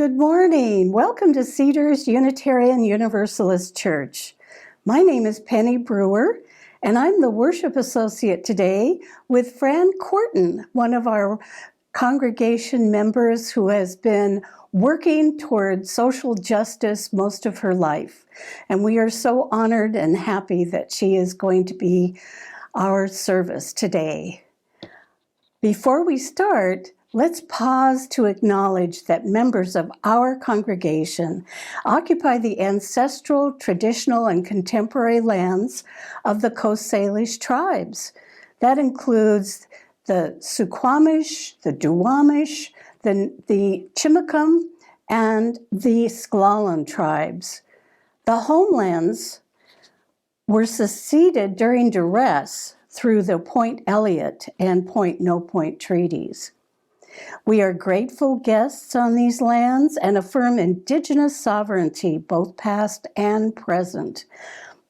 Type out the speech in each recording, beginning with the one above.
Good morning. Welcome to Cedars Unitarian Universalist Church. My name is Penny Brewer, and I'm the worship associate today with Fran Corton, one of our congregation members who has been working toward social justice most of her life. And we are so honored and happy that she is going to be our service today. Before we start, let's pause to acknowledge that members of our congregation occupy the ancestral, traditional, and contemporary lands of the Coast Salish tribes. That includes the Suquamish, the Duwamish, the Chimicum, and the Sklallam tribes. The homelands were seceded during duress through the Point Elliott and Point No Point treaties. We are grateful guests on these lands and affirm Indigenous sovereignty, both past and present.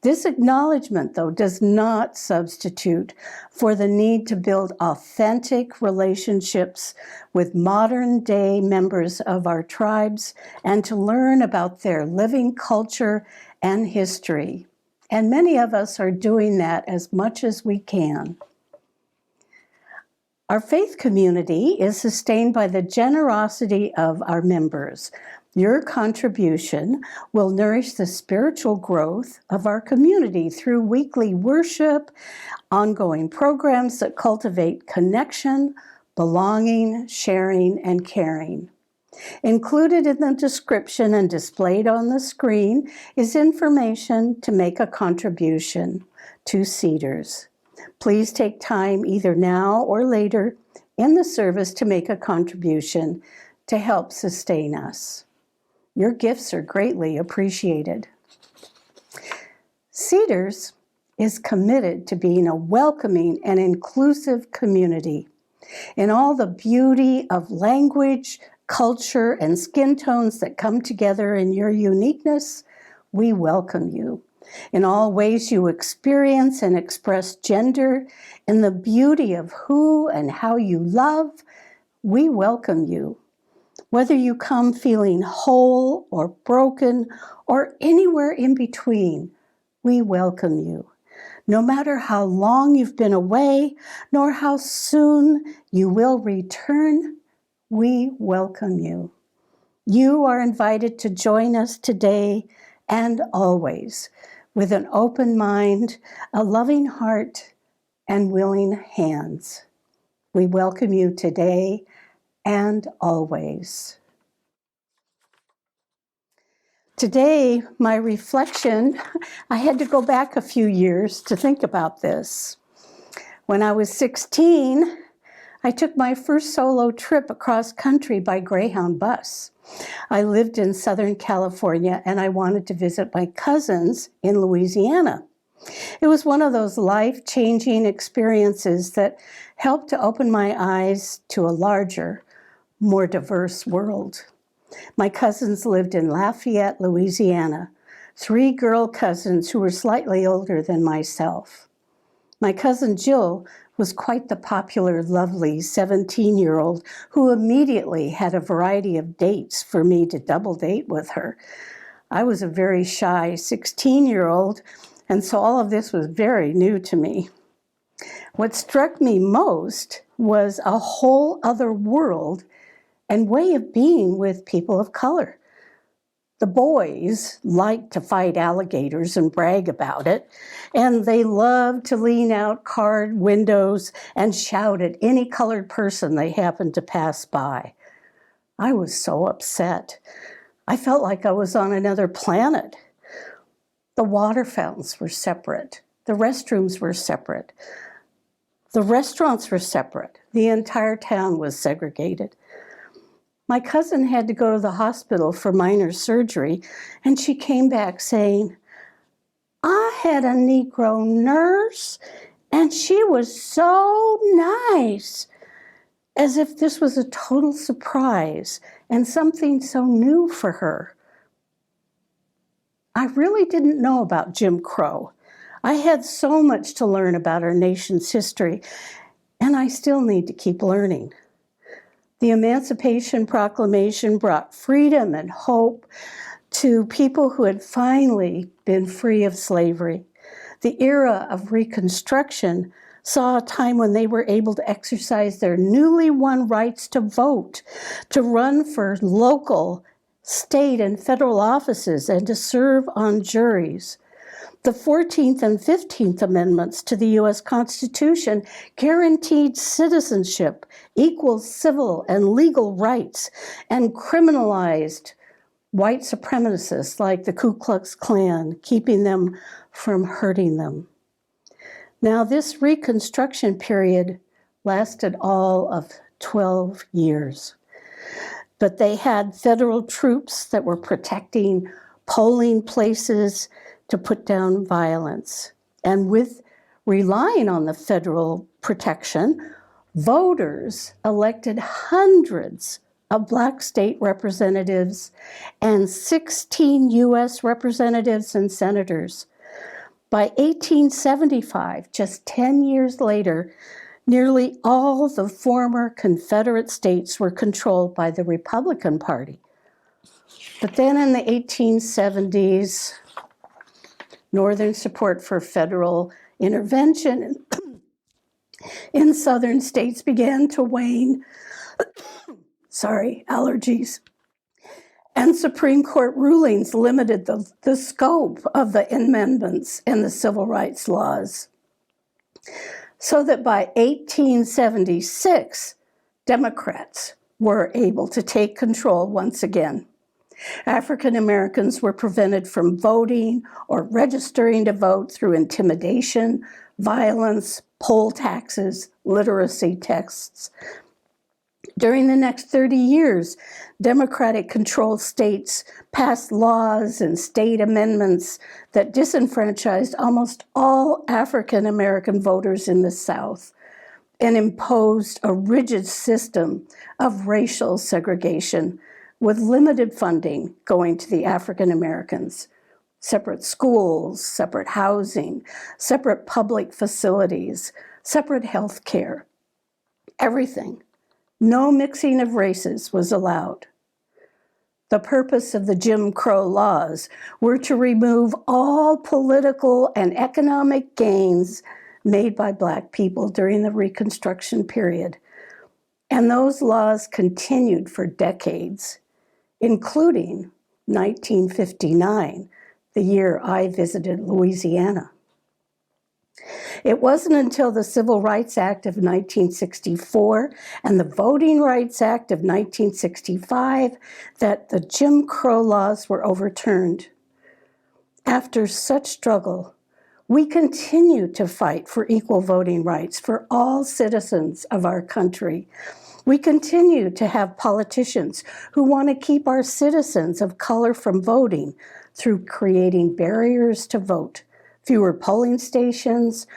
This acknowledgement, though, does not substitute for the need to build authentic relationships with modern-day members of our tribes and to learn about their living culture and history. And many of us are doing that as much as we can. Our faith community is sustained by the generosity of our members. Your contribution will nourish the spiritual growth of our community through weekly worship, ongoing programs that cultivate connection, belonging, sharing, and caring. Included in the description and displayed on the screen is information to make a contribution to Cedars. Please take time either now or later in the service to make a contribution to help sustain us. Your gifts are greatly appreciated. Cedars is committed to being a welcoming and inclusive community. In all the beauty of language, culture, and skin tones that come together in your uniqueness, we welcome you. In all ways you experience and express gender, in the beauty of who and how you love, we welcome you. Whether you come feeling whole or broken or anywhere in between, we welcome you. No matter how long you've been away, nor how soon you will return, we welcome you. You are invited to join us today and always with an open mind, a loving heart, and willing hands. We welcome you today and always. Today, my reflection, I had to go back a few years to think about this. When I was 16, I took my first solo trip across country by Greyhound bus. I lived in Southern California and I wanted to visit my cousins in Louisiana. It was one of those life-changing experiences that helped to open my eyes to a larger, more diverse world. My cousins lived in Lafayette, Louisiana, 3 girl cousins who were slightly older than myself. My cousin Jill was quite the popular, lovely 17-year-old who immediately had a variety of dates for me to double date with her. I was a very shy 16-year-old, and so all of this was very new to me. What struck me most was a whole other world and way of being with people of color. The boys liked to fight alligators and brag about it, and they loved to lean out car windows and shout at any colored person they happened to pass by. I was so upset. I felt like I was on another planet. The water fountains were separate. The restrooms were separate. The restaurants were separate. The entire town was segregated. My cousin had to go to the hospital for minor surgery, and she came back saying, "I had a Negro nurse, and she was so nice," as if this was a total surprise and something so new for her. I really didn't know about Jim Crow. I had so much to learn about our nation's history, and I still need to keep learning. The Emancipation Proclamation brought freedom and hope to people who had finally been free of slavery. The era of Reconstruction saw a time when they were able to exercise their newly won rights to vote, to run for local, state, and federal offices, and to serve on juries. The 14th and 15th Amendments to the U.S. Constitution guaranteed citizenship, equal civil and legal rights, and criminalized white supremacists like the Ku Klux Klan, keeping them from hurting them. Now, this Reconstruction period lasted all of 12 years. But they had federal troops that were protecting polling places to put down violence. And with relying on the federal protection, voters elected hundreds of Black state representatives and 16 U.S. representatives and senators. By 1875, just 10 years later, nearly all the former Confederate states were controlled by the Republican Party. But then in the 1870s, Northern support for federal intervention in southern states began to wane. Allergies. And Supreme Court rulings limited the scope of the amendments and the civil rights laws. So that by 1876, Democrats were able to take control once again. African Americans were prevented from voting or registering to vote through intimidation, violence, poll taxes, literacy tests. During the next 30 years, Democratic-controlled states passed laws and state amendments that disenfranchised almost all African American voters in the South and imposed a rigid system of racial segregation with limited funding going to the African Americans. Separate schools, separate housing, separate public facilities, separate health care, everything. No mixing of races was allowed. The purpose of the Jim Crow laws were to remove all political and economic gains made by Black people during the Reconstruction period. And those laws continued for decades, including 1959, the year I visited Louisiana. It wasn't until the Civil Rights Act of 1964 and the Voting Rights Act of 1965 that the Jim Crow laws were overturned. After such struggle, we continue to fight for equal voting rights for all citizens of our country. We continue to have politicians who want to keep our citizens of color from voting through creating barriers to vote, fewer polling stations,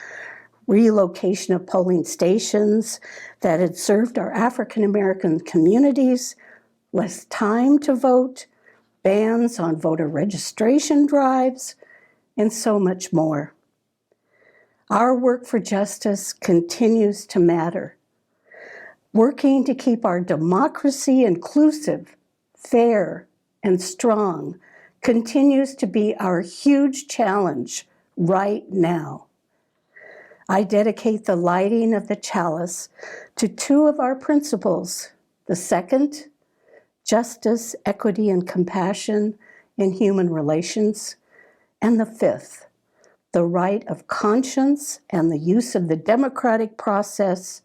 relocation of polling stations that had served our African American communities, less time to vote, bans on voter registration drives, and so much more. Our work for justice continues to matter. Working to keep our democracy inclusive, fair, and strong continues to be our huge challenge right now. I dedicate the lighting of the chalice to two of our principles. The second, justice, equity, and compassion in human relations. And the fifth, the right of conscience and the use of the democratic process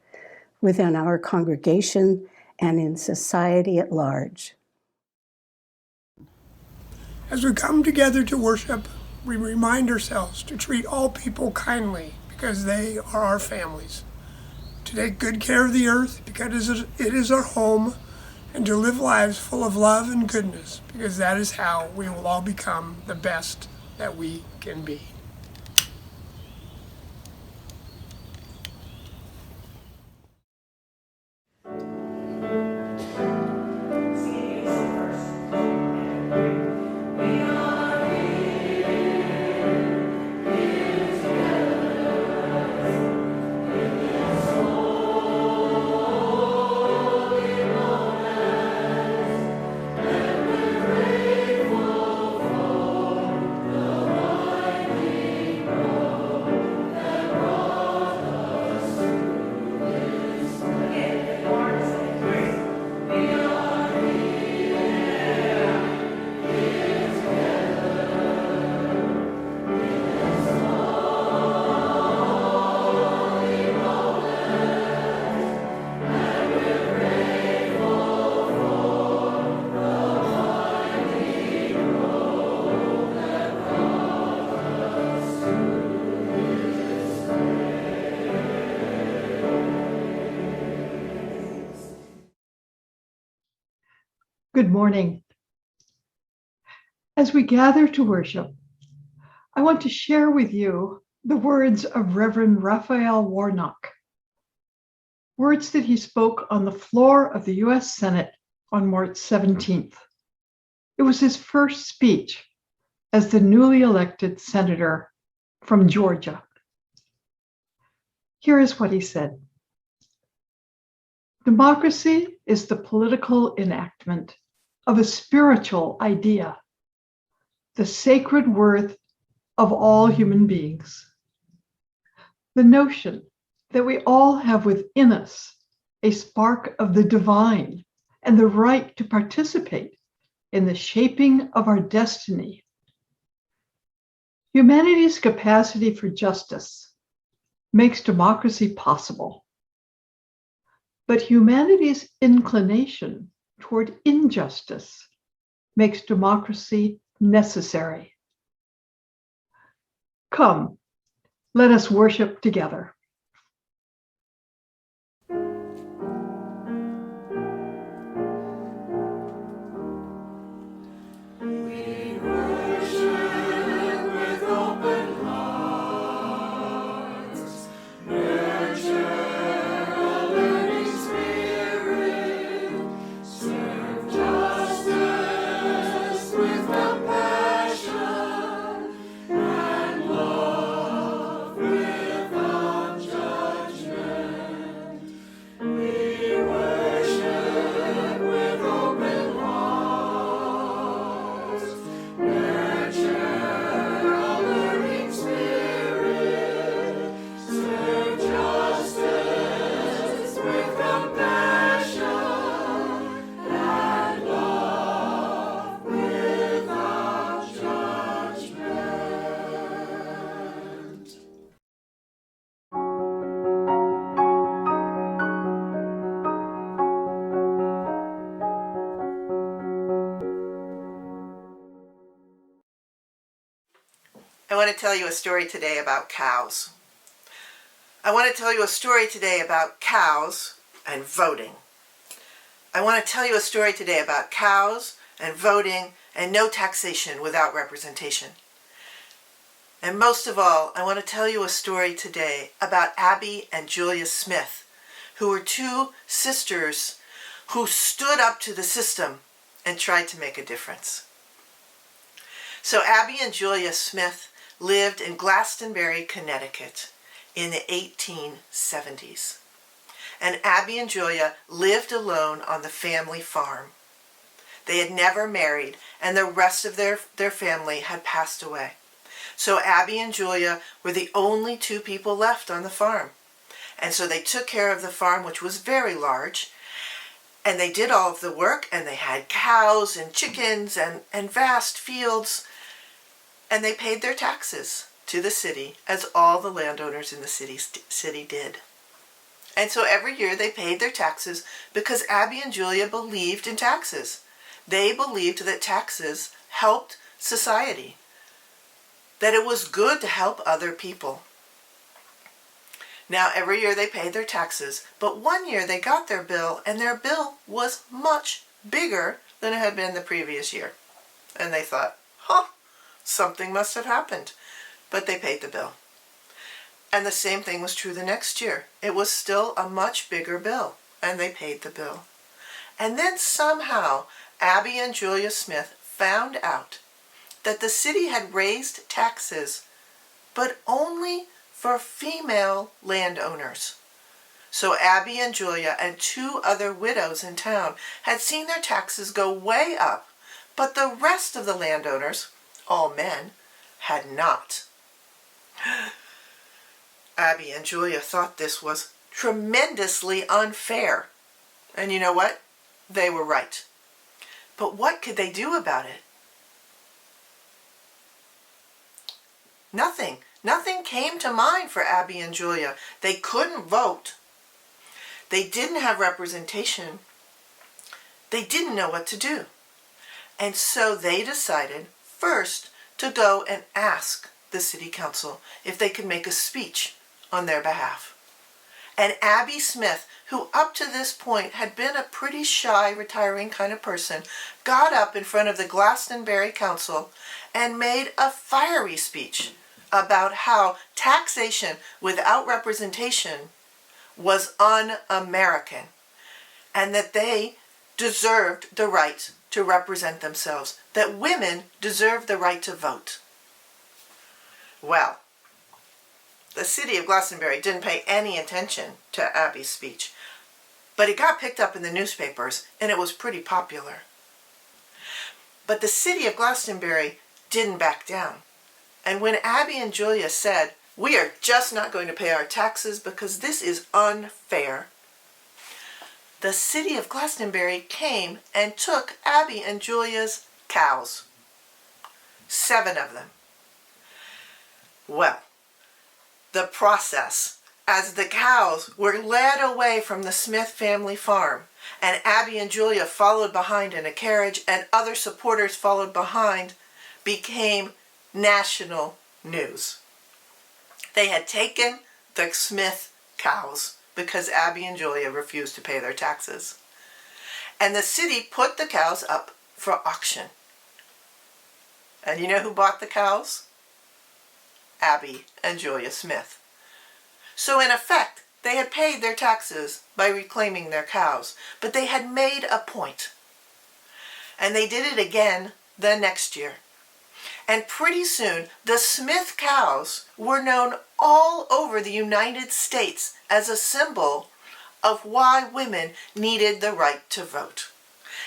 within our congregation and in society at large. As we come together to worship, we remind ourselves to treat all people kindly because they are our families, to take good care of the earth because it is our home, and to live lives full of love and goodness because that is how we will all become the best that we can be. Good morning. As we gather to worship, I want to share with you the words of Reverend Raphael Warnock, words that he spoke on the floor of the US Senate on March 17th. It was his first speech as the newly elected senator from Georgia. Here is what he said. Democracy is the political enactment of a spiritual idea, the sacred worth of all human beings. The notion that we all have within us a spark of the divine and the right to participate in the shaping of our destiny. Humanity's capacity for justice makes democracy possible. But humanity's inclination toward injustice makes democracy necessary. Come, let us worship together. I want to tell you a story today about cows. I want to tell you a story today about cows and voting. I want to tell you a story today about cows and voting and no taxation without representation. And most of all, I want to tell you a story today about Abby and Julia Smith, who were two sisters who stood up to the system and tried to make a difference. So Abby and Julia Smith lived in Glastonbury, Connecticut in the 1870s. And Abby and Julia lived alone on the family farm. They had never married, and the rest of their family had passed away. So Abby and Julia were the only two people left on the farm. And so they took care of the farm, which was very large, and they did all of the work, and they had cows and chickens and vast fields. And they paid their taxes to the city, as all the landowners in the city did. And so every year they paid their taxes because Abby and Julia believed in taxes. They believed that taxes helped society, that it was good to help other people. Now every year they paid their taxes, but one year they got their bill, and their bill was much bigger than it had been the previous year. And they thought, something must have happened. But they paid the bill. And the same thing was true the next year. It was still a much bigger bill, and they paid the bill. And then somehow Abby and Julia Smith found out that the city had raised taxes, but only for female landowners. So Abby and Julia and two other widows in town had seen their taxes go way up, but the rest of the landowners, all men, had not. Abby and Julia thought this was tremendously unfair. And you know what? They were right. But what could they do about it? Nothing. Nothing came to mind for Abby and Julia. They couldn't vote. They didn't have representation. They didn't know what to do. And so they decided first to go and ask the city council if they could make a speech on their behalf. And Abby Smith, who up to this point had been a pretty shy, retiring kind of person, got up in front of the Glastonbury Council and made a fiery speech about how taxation without representation was un-American and that they deserved the right to represent themselves, that women deserved the right to vote. Well, the city of Glastonbury didn't pay any attention to Abby's speech, but it got picked up in the newspapers and it was pretty popular. But the city of Glastonbury didn't back down. And when Abby and Julia said, "We are just not going to pay our taxes because this is unfair," the city of Glastonbury came and took Abby and Julia's cows. 7 of them. Well, the process, as the cows were led away from the Smith family farm, and Abby and Julia followed behind in a carriage and other supporters followed behind, became national news. They had taken the Smith cows because Abby and Julia refused to pay their taxes. And the city put the cows up for auction. And you know who bought the cows? Abby and Julia Smith. So in effect, they had paid their taxes by reclaiming their cows, but they had made a point. And they did it again the next year. And pretty soon, the Smith cows were known all over the United States as a symbol of why women needed the right to vote.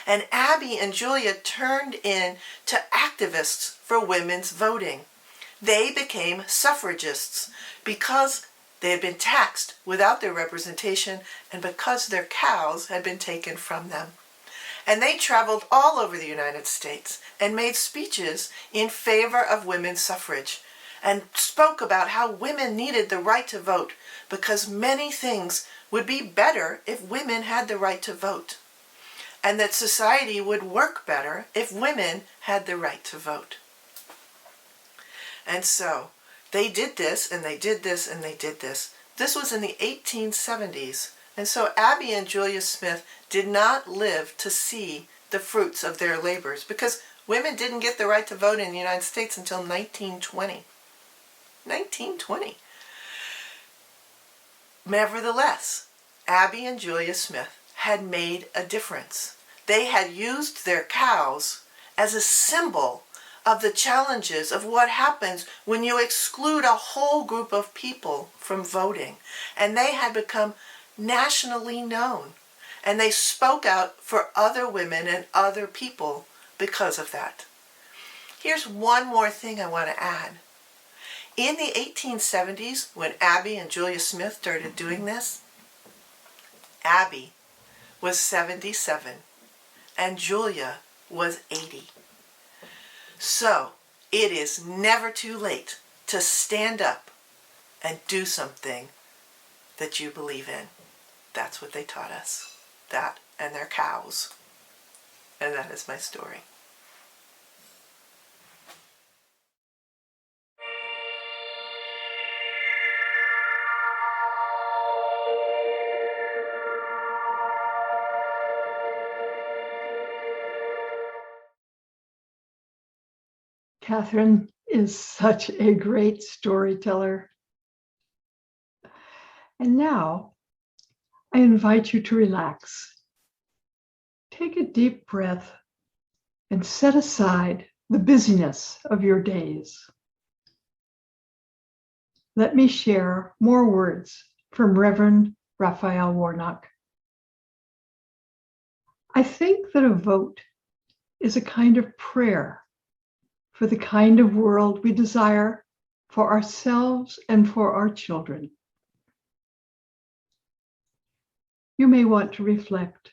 And Abby and Julia turned in to activists for women's voting. They became suffragists because they had been taxed without their representation and because their cows had been taken from them. And they traveled all over the United States and made speeches in favor of women's suffrage and spoke about how women needed the right to vote because many things would be better if women had the right to vote, and that society would work better if women had the right to vote. And so they did this and they did this and they did this. This was in the 1870s. And so Abby and Julia Smith did not live to see the fruits of their labors because women didn't get the right to vote in the United States until 1920. 1920. Nevertheless, Abby and Julia Smith had made a difference. They had used their cows as a symbol of the challenges of what happens when you exclude a whole group of people from voting. And they had become nationally known. And they spoke out for other women and other people because of that. Here's one more thing I want to add. In the 1870s, when Abby and Julia Smith started doing this, Abby was 77 and Julia was 80. So it is never too late to stand up and do something that you believe in. That's what they taught us. That and their cows. And that is my story. Catherine is such a great storyteller. And now I invite you to relax. Take a deep breath and set aside the busyness of your days. Let me share more words from Reverend Raphael Warnock. I think that a vote is a kind of prayer for the kind of world we desire for ourselves and for our children. You may want to reflect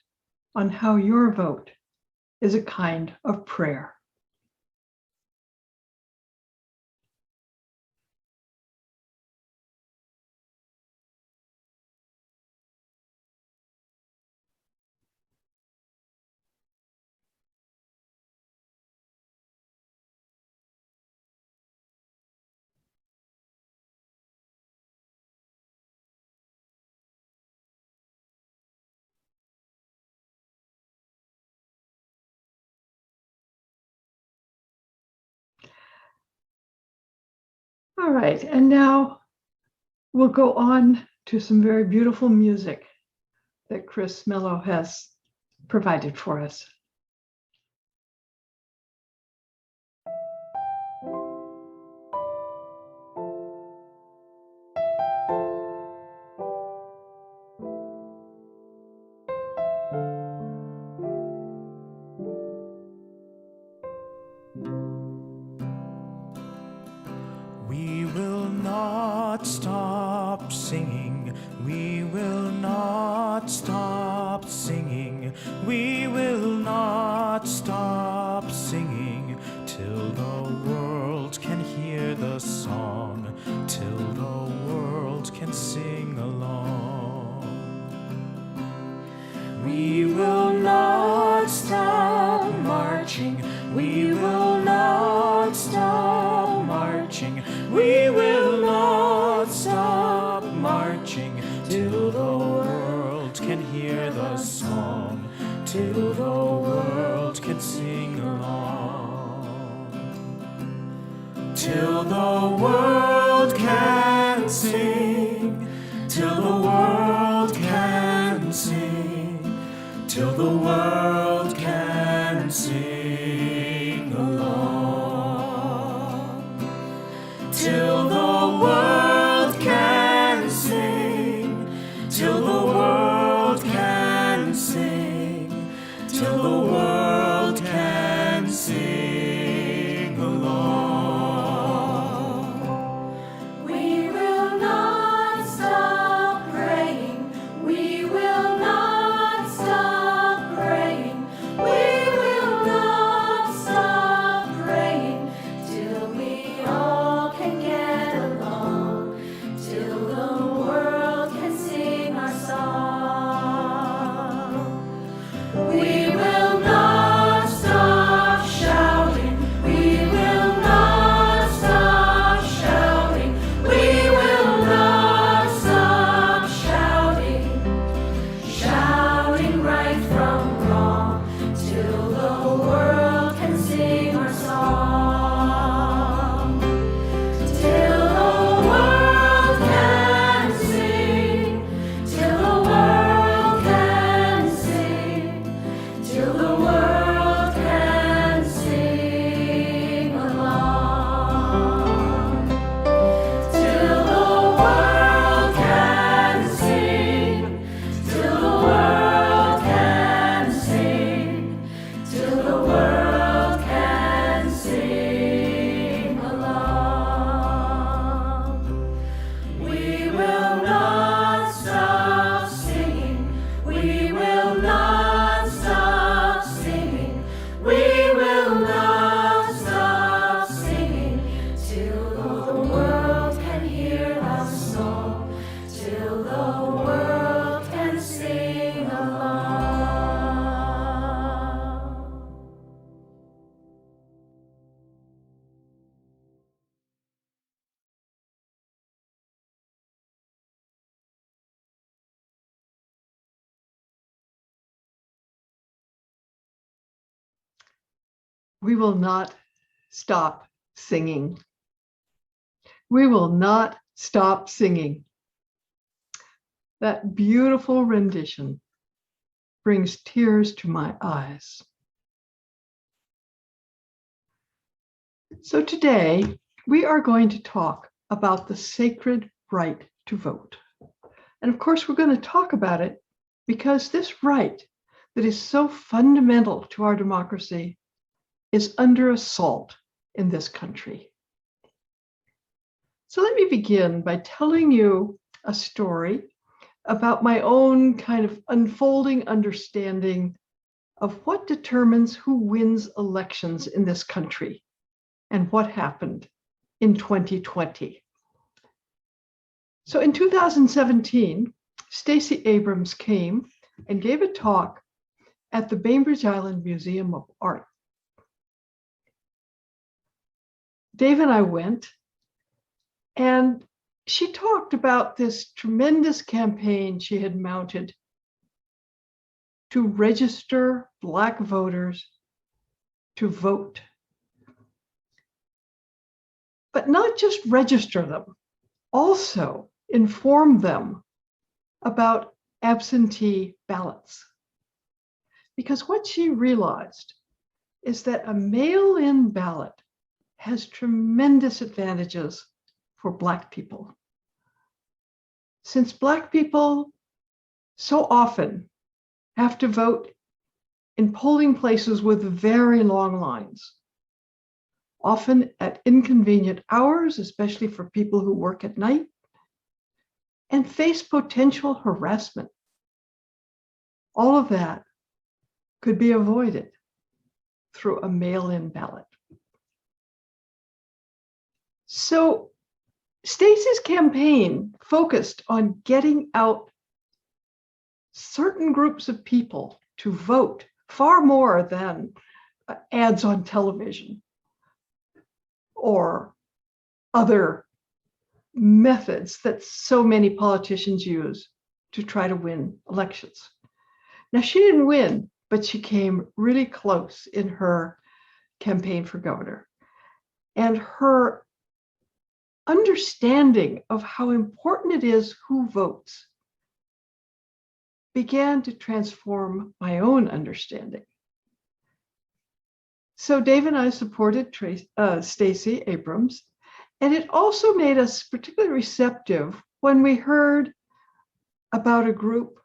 on how your vote is a kind of prayer. All right, and now we'll go on to some very beautiful music that Chris Mello has provided for us. We will not stop singing. We will not stop singing. We will not stop singing till the world can hear the song, till the world can sing along. We will not stop marching. We will not stop marching. We will not stop marching till the world can hear the song, till the world can sing along. Till the world can sing, till the world can sing, till the world can sing along. Till the world can sing, till the world can sing, till the world can sing along. We will not stop praying. We will not stop praying. We will not stop praying till we all can get along, till the world can sing our song. We will not stop shouting. We will not stop shouting. We will not stop shouting. Shouting right from wrong till the world can sing our song. Till the world can sing, till the world can sing, till the world can sing along. Till the world can sing, till the world can sing, till the world can sing along. We will not stop singing. We will not stop singing. We will not stop singing till the world can hear our song, till the world can sing along. We will not stop singing. We will not stop singing. That beautiful rendition brings tears to my eyes. So today, we are going to talk about the sacred right to vote. And of course, we're going to talk about it because this right that is so fundamental to our democracy is under assault in this country. So let me begin by telling you a story about my own kind of unfolding understanding of what determines who wins elections in this country and what happened in 2020. So in 2017, Stacey Abrams came and gave a talk at the Bainbridge Island Museum of Art. Dave and I went, and she talked about this tremendous campaign she had mounted to register Black voters to vote. But not just register them, also inform them about absentee ballots. Because what she realized is that a mail-in ballot has tremendous advantages for Black people. Since Black people so often have to vote in polling places with very long lines, often at inconvenient hours, especially for people who work at night, and face potential harassment. All of that could be avoided through a mail-in ballot. So Stacey's campaign focused on getting out certain groups of people to vote far more than ads on television or other methods that so many politicians use to try to win elections. Now, she didn't win, but she came really close in her campaign for governor. And her understanding of how important it is who votes began to transform my own understanding. So Dave and I supported Stacey Abrams, and it also made us particularly receptive when we heard about a group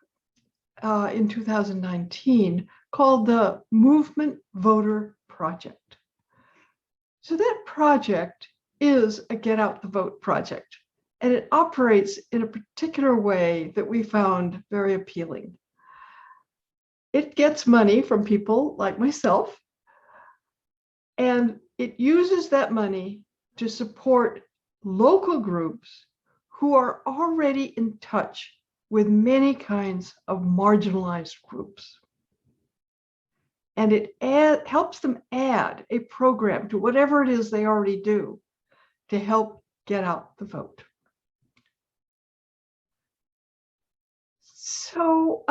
in 2019 called the Movement Voter Project. So that project is a Get Out the Vote project, and it operates in a particular way that we found very appealing. It gets money from people like myself, and it uses that money to support local groups who are already in touch with many kinds of marginalized groups. And it helps them add a program to whatever it is they already do to help get out the vote. So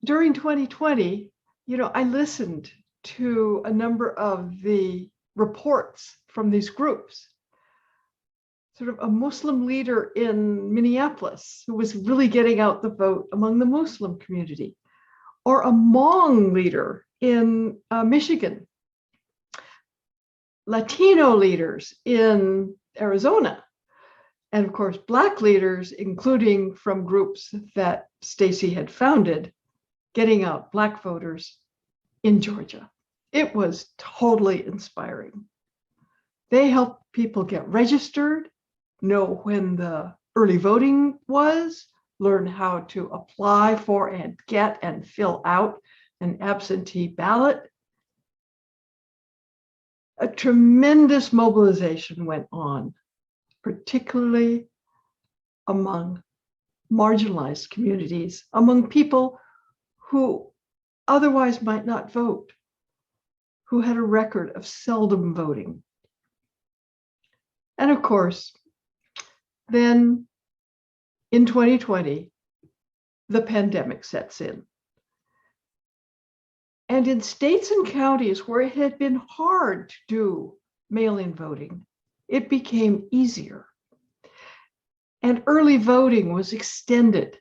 during 2020, I listened to a number of the reports from these groups. Sort of a Muslim leader in Minneapolis who was really getting out the vote among the Muslim community, or a Hmong leader in Michigan, Latino leaders in Arizona, and of course, Black leaders, including from groups that Stacey had founded, getting out Black voters in Georgia. It was totally inspiring. They helped people get registered, know when the early voting was, learn how to apply for and get and fill out an absentee ballot. A tremendous mobilization went on, particularly among marginalized communities, among people who otherwise might not vote, who had a record of seldom voting. And of course, then in 2020, the pandemic sets in. And in states and counties where it had been hard to do mail-in voting, it became easier. And early voting was extended,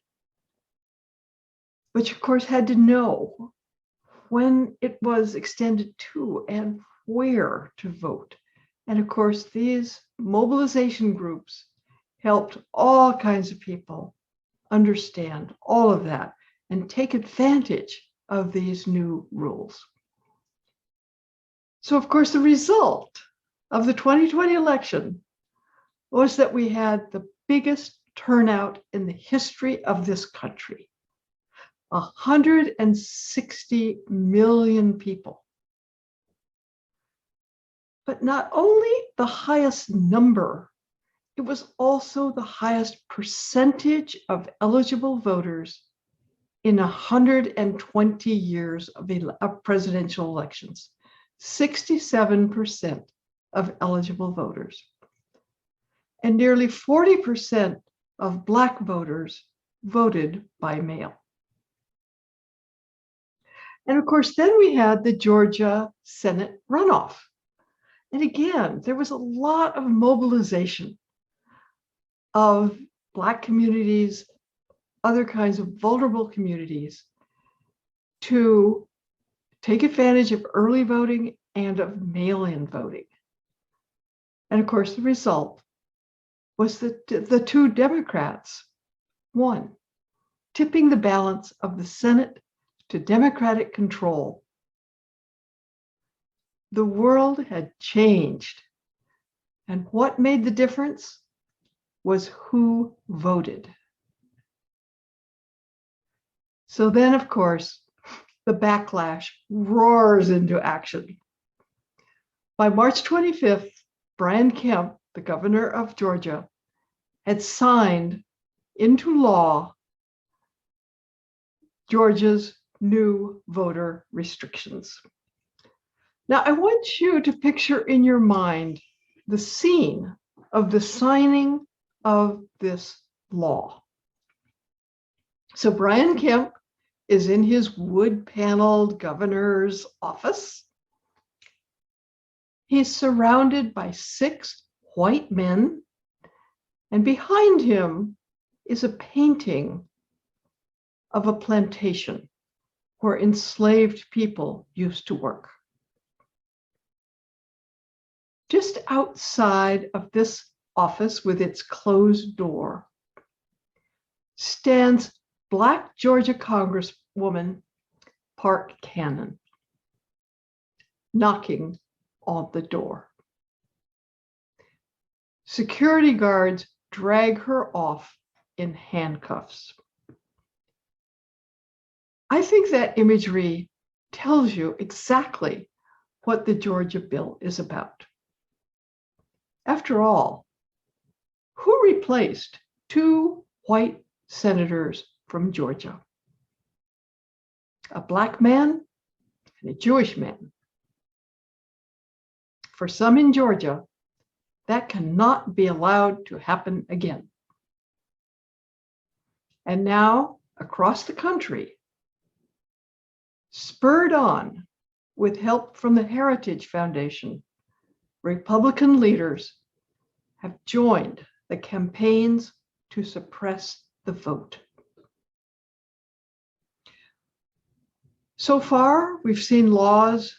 which of course had to know when it was extended to and where to vote. And of course, these mobilization groups helped all kinds of people understand all of that and take advantage of these new rules. So of course, the result of the 2020 election was that we had the biggest turnout in the history of this country. 160 million people. But not only the highest number, it was also the highest percentage of eligible voters in 120 years of presidential elections. 67% of eligible voters. And nearly 40% of Black voters voted by mail. And of course, then we had the Georgia Senate runoff. And again, there was a lot of mobilization of Black communities, other kinds of vulnerable communities, to take advantage of early voting and of mail-in voting. And of course, the result was that the two Democrats won, tipping the balance of the Senate to Democratic control. The world had changed. And what made the difference was who voted. So then, of course, the backlash roars into action. By March 25th, Brian Kemp, the governor of Georgia, had signed into law Georgia's new voter restrictions. Now, I want you to picture in your mind the scene of the signing of this law. So Brian Kemp is in his wood-paneled governor's office. He's surrounded by 6 white men, and behind him is a painting of a plantation where enslaved people used to work. Just outside of this office with its closed door stands Black Georgia Congresswoman Park Cannon, knocking on the door. Security guards drag her off in handcuffs. I think that imagery tells you exactly what the Georgia bill is about. After all, who replaced 2 white senators from Georgia? A Black man and a Jewish man. For some in Georgia, that cannot be allowed to happen again. And now, across the country, spurred on with help from the Heritage Foundation, Republican leaders have joined the campaigns to suppress the vote. So far, we've seen laws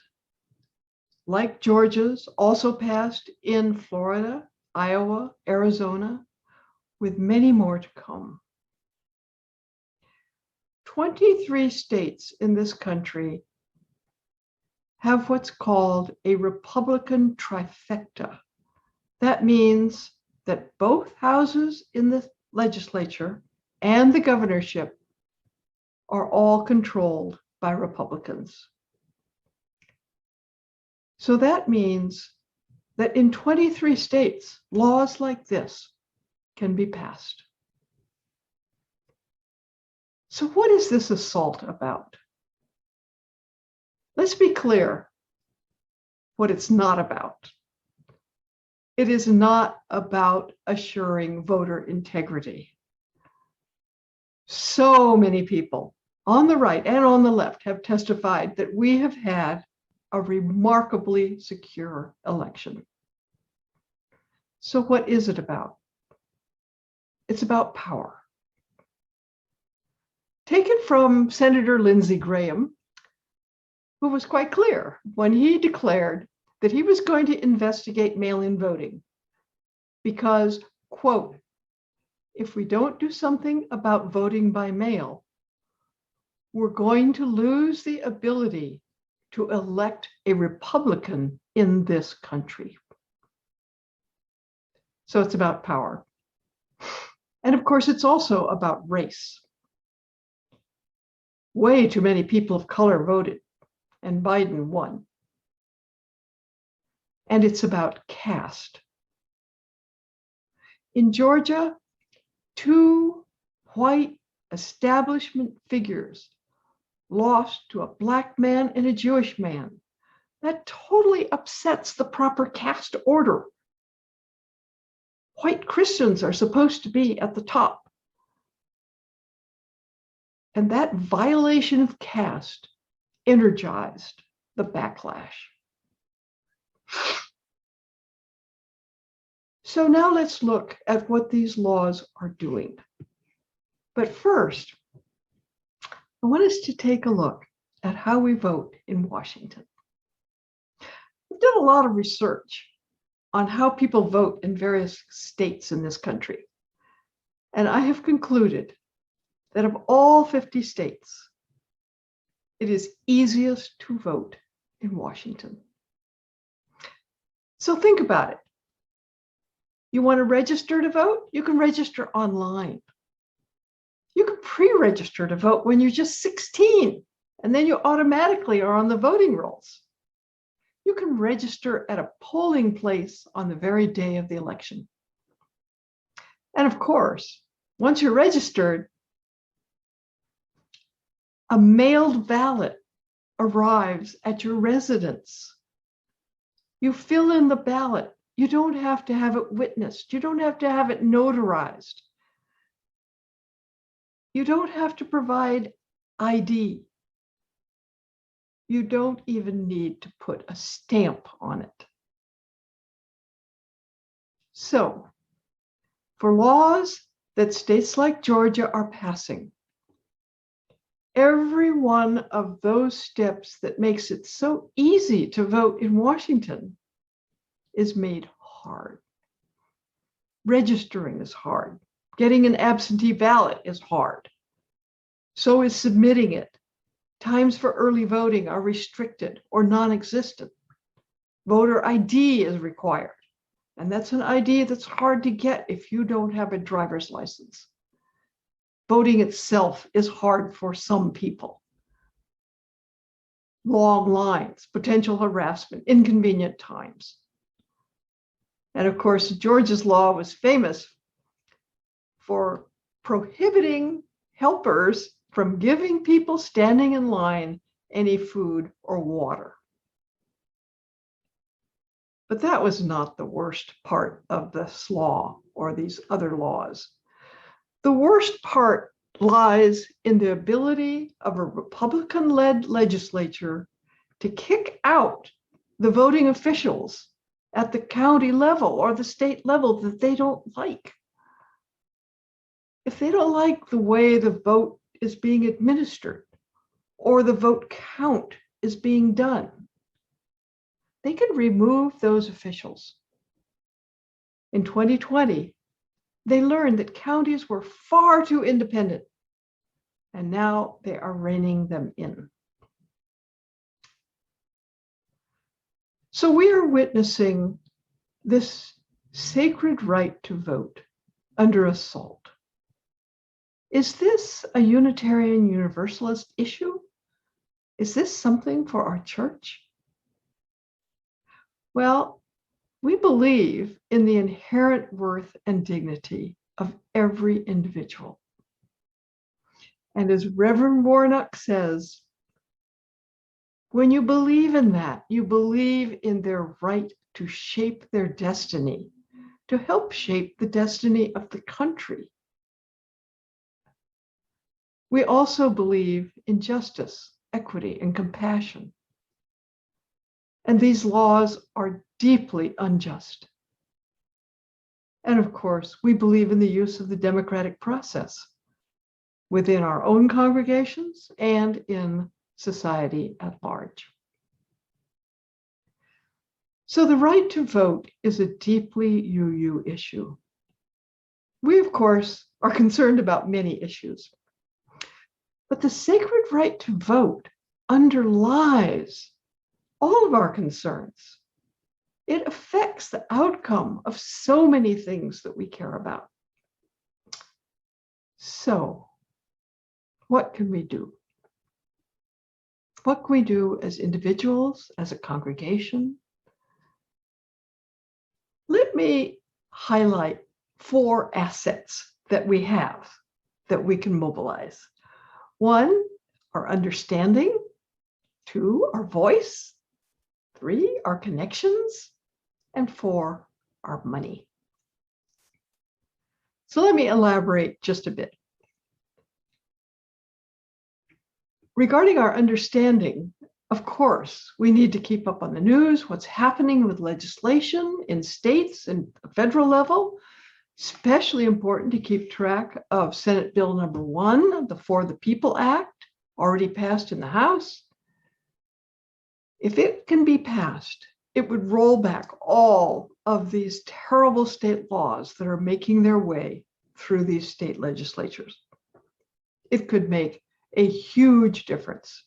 like Georgia's also passed in Florida, Iowa, Arizona, with many more to come. 23 states in this country have what's called a Republican trifecta. That means that both houses in the legislature and the governorship are all controlled by Republicans. So that means that in 23 states, laws like this can be passed. So what is this assault about? Let's be clear what it's not about. It is not about assuring voter integrity. So many people on the right and on the left have testified that we have had a remarkably secure election. So what is it about? It's about power. Taken from Senator Lindsey Graham, who was quite clear when he declared that he was going to investigate mail-in voting because, quote, if we don't do something about voting by mail, we're going to lose the ability to elect a Republican in this country. So it's about power. And of course, it's also about race. Way too many people of color voted, and Biden won. And it's about caste. In Georgia, 2 white establishment figures lost to a Black man and a Jewish man. That totally upsets the proper caste order. White Christians are supposed to be at the top. And that violation of caste energized the backlash. So now let's look at what these laws are doing. But first, I want us to take a look at how we vote in Washington. I've done a lot of research on how people vote in various states in this country. And I have concluded that of all 50 states, it is easiest to vote in Washington. So think about it. You want to register to vote? You can register online. You can pre-register to vote when you're just 16, and then you automatically are on the voting rolls. You can register at a polling place on the very day of the election. And of course, once you're registered, a mailed ballot arrives at your residence. You fill in the ballot. You don't have to have it witnessed. You don't have to have it notarized. You don't have to provide ID. You don't even need to put a stamp on it. So, for laws that states like Georgia are passing, every one of those steps that makes it so easy to vote in Washington is made hard. Registering is hard. Getting an absentee ballot is hard. So is submitting it. Times for early voting are restricted or non-existent. Voter ID is required. And that's an ID that's hard to get if you don't have a driver's license. Voting itself is hard for some people. Long lines, potential harassment, inconvenient times. And of course, Georgia's law was famous for prohibiting helpers from giving people standing in line any food or water. But that was not the worst part of this law or these other laws. The worst part lies in the ability of a Republican-led legislature to kick out the voting officials at the county level or the state level that they don't like. If they don't like the way the vote is being administered or the vote count is being done, they can remove those officials. In 2020, they learned that counties were far too independent, and now they are reining them in. So we are witnessing this sacred right to vote under assault. Is this a Unitarian Universalist issue? Is this something for our church? Well, we believe in the inherent worth and dignity of every individual. And as Reverend Warnock says, when you believe in that, you believe in their right to shape their destiny, to help shape the destiny of the country. We also believe in justice, equity, and compassion. And these laws are deeply unjust. And of course, we believe in the use of the democratic process within our own congregations and in society at large. So the right to vote is a deeply UU issue. We, of course, are concerned about many issues, but the sacred right to vote underlies all of our concerns. It affects the outcome of so many things that we care about. So, what can we do? What can we do as individuals, as a congregation? Let me highlight 4 assets that we have that we can mobilize. 1, our understanding. 2, our voice. 3, our connections. And 4, our money. So let me elaborate just a bit. Regarding our understanding, Of course, we need to keep up on the news, what's happening with legislation in states and federal level. Especially important to keep track of Senate Bill number 1, the For the People Act, already passed in the House. If it can be passed, it would roll back all of these terrible state laws that are making their way through these state legislatures. It could make a huge difference.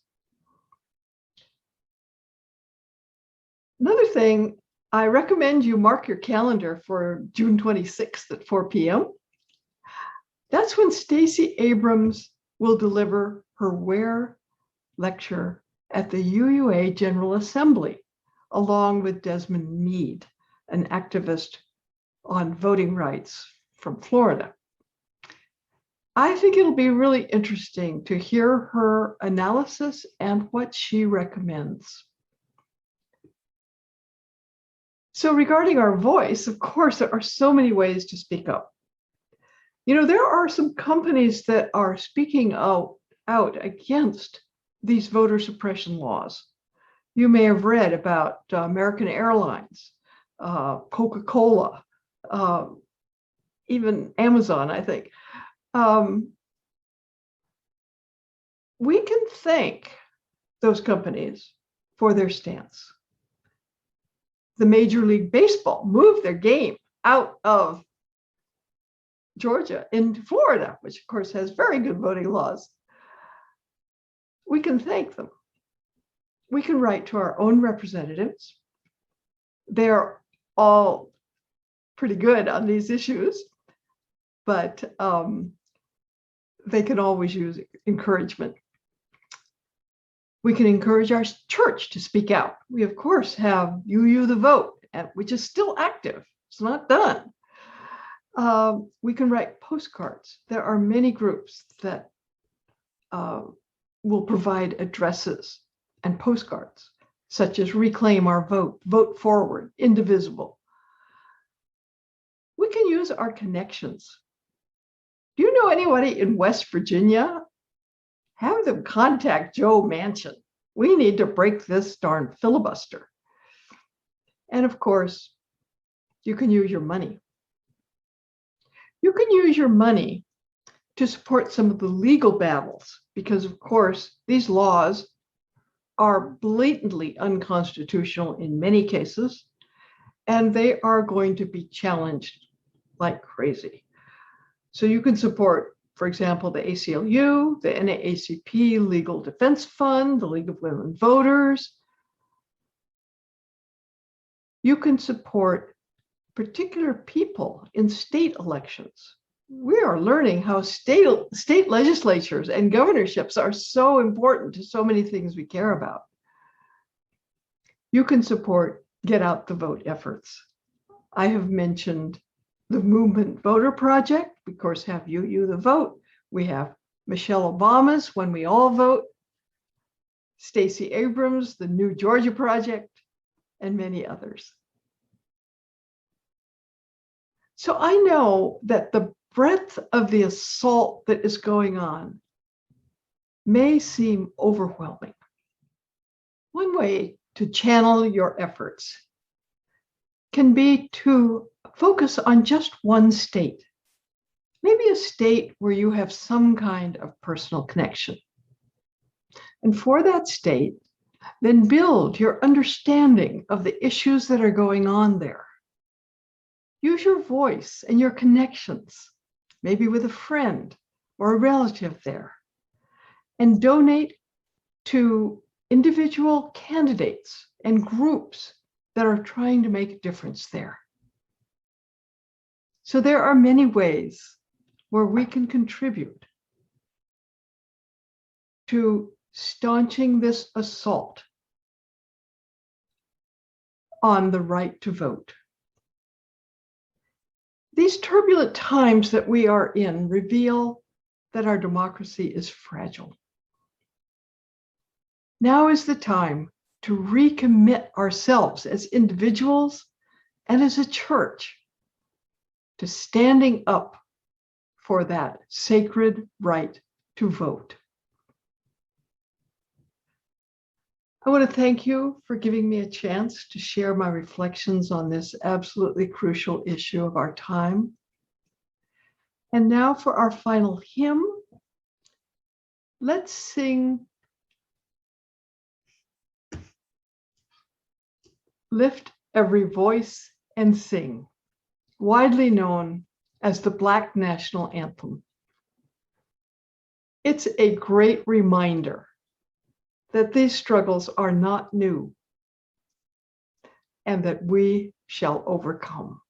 Another thing, I recommend you mark your calendar for June 26th at 4 p.m. That's when Stacey Abrams will deliver her WARE lecture at the UUA General Assembly, along with Desmond Meade, an activist on voting rights from Florida. I think it'll be really interesting to hear her analysis and what she recommends. So regarding our voice, of course, there are so many ways to speak up. You know, there are some companies that are speaking out against these voter suppression laws. You may have read about American Airlines, Coca-Cola, even Amazon, I think. We can thank those companies for their stance. The Major League Baseball moved their game out of Georgia into Florida, which of course has very good voting laws. We can thank them. We can write to our own representatives. They're all pretty good on these issues, but they can always use encouragement. We can encourage our church to speak out. We, of course, have UU the Vote, which is still active. It's not done. We can write postcards. There are many groups that will provide addresses and postcards, such as Reclaim Our Vote, Vote Forward, Indivisible. We can use our connections. Do you know anybody in West Virginia? Have them contact Joe Manchin. We need to break this darn filibuster. And of course, you can use your money. You can use your money to support some of the legal battles, because of course, these laws are blatantly unconstitutional in many cases, and they are going to be challenged like crazy. So you can support, for example, the ACLU, the NAACP Legal Defense Fund, the League of Women Voters. You can support particular people in state elections. We are learning how state legislatures and governorships are so important to so many things we care about. You can support Get Out the Vote efforts. I have mentioned the Movement Voter Project. We, of course, have UU the Vote. We have Michelle Obama's When We All Vote, Stacey Abrams, the New Georgia Project, and many others. So I know that the breadth of the assault that is going on may seem overwhelming. One way to channel your efforts can be to focus on just one state, maybe a state where you have some kind of personal connection. And for that state, then build your understanding of the issues that are going on there. Use your voice and your connections, maybe with a friend or a relative there, and donate to individual candidates and groups that are trying to make a difference there. So there are many ways where we can contribute to staunching this assault on the right to vote. These turbulent times that we are in reveal that our democracy is fragile. Now is the time to recommit ourselves as individuals and as a church to standing up for that sacred right to vote. I want to thank you for giving me a chance to share my reflections on this absolutely crucial issue of our time. And now for our final hymn, let's sing Lift Every Voice and Sing, widely known as the Black National Anthem. It's a great reminder that these struggles are not new and that we shall overcome.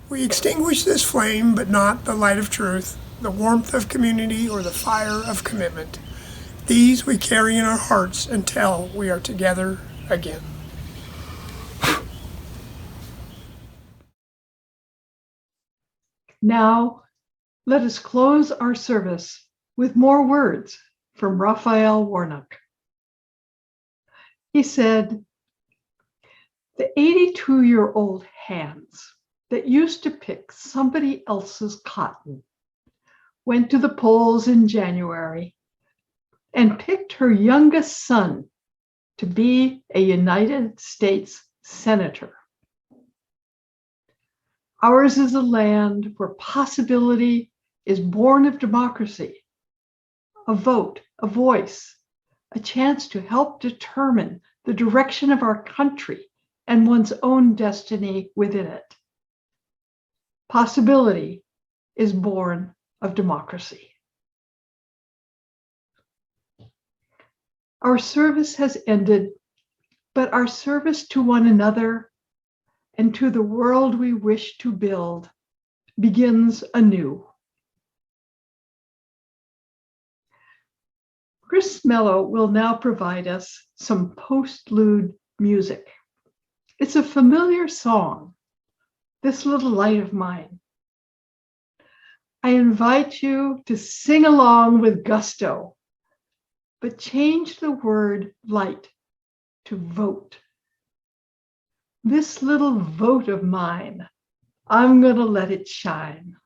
We extinguish this flame, but not the light of truth, the warmth of community, or the fire of commitment. These we carry in our hearts until we are together again. Now, let us close our service with more words from Raphael Warnock. He said, "The 82-year-old hands that used to pick somebody else's cotton went to the polls in January and picked her youngest son to be a United States Senator. Ours is a land where possibility is born of democracy, a vote, a voice, a chance to help determine the direction of our country and one's own destiny within it. Possibility is born of democracy." Our service has ended, but our service to one another and to the world we wish to build begins anew. Chris Mello will now provide us some postlude music. It's a familiar song, This Little Light of Mine. I invite you to sing along with gusto, but change the word light to vote. This little vote of mine, I'm going to let it shine.